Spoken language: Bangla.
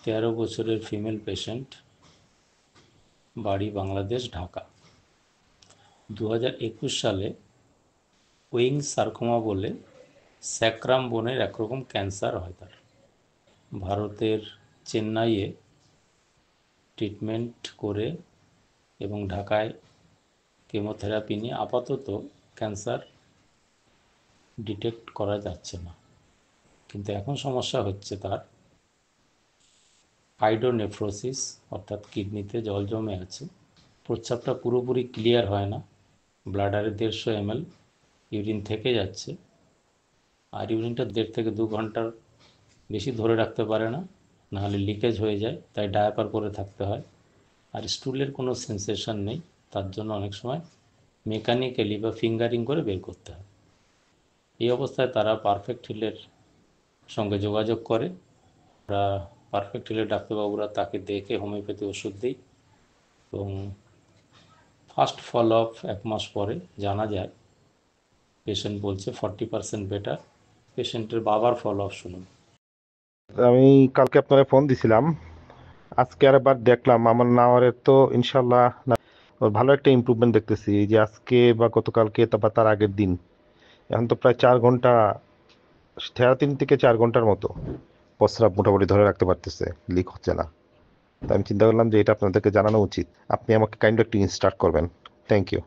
13 বছরের ফিমেল পেশেন্ট, বাড়ি বাংলাদেশ, ঢাকা। 2021 সালে ওয়িং সার্কোমা বলে স্যাক্রাম বোনের একরকম ক্যান্সার হয় তার। ভারতের চেন্নাইয়ে ট্রিটমেন্ট করে এবং ঢাকায় কেমোথেরাপি নিয়ে আপাতত ক্যান্সার ডিটেক্ট করা যাচ্ছে না, কিন্তু এখন সমস্যা হচ্ছে তার হাইড্রোনেফ্রোসিস, অর্থাৎ কিডনিতে জল জমে আছে, প্রস্রাবটা পুরোপুরি ক্লিয়ার হয় না, ব্লাডারে 150 ml ইউরিন থেকে যাচ্ছে, আর ইউরিনটা 1.5 থেকে 2 ঘন্টার বেশি ধরে রাখতে পারে না, নাহলে লিকেজ হয়ে যায়, তাই ডায়াপার পরে থাকতে হয়। আর স্টুলের কোনো সেন্সেশন নেই, তার জন্য অনেক সময় মেকানিক্যালি বা ফিঙ্গারিং করে বের করতে হয়। এই অবস্থায় তারা পারফেক্ট হিলের সঙ্গে যোগাযোগ করে। আমরা পারফেক্ট হিলের ডাক্তারবাবুরা তাকে দেখে হোমিওপ্যাথি ওষুধ দিই এবং ফার্স্ট ফলো আপ 1 মাস পরে জানা যায় পেশেন্ট বলছে 40% বেটার। পেশেন্টের বাবার ফলো আপ শুনুন। আমি কালকে আপনারা ফোন দিছিলাম, আজকে আরেকবার দেখলাম আমার নাওয়ারের তো ইনশাল্লাহ ওর ভালো একটা ইমপ্রুভমেন্ট দেখতেছি। এই যে আজকে বা গতকালকে বা তার আগের দিন, এখন তো প্রায় 4 ঘন্টা, 3.5 থেকে 4 ঘন্টার মতো প্রস্রাব মোটামুটি ধরে রাখতে পারতেছে, লিক হচ্ছে না। তো আমি চিন্তা করলাম যে এটা আপনাদেরকে জানানো উচিত, আপনি আমাকে কাইন্ড একটু ইনস্টার্ট করবেন। Thank you.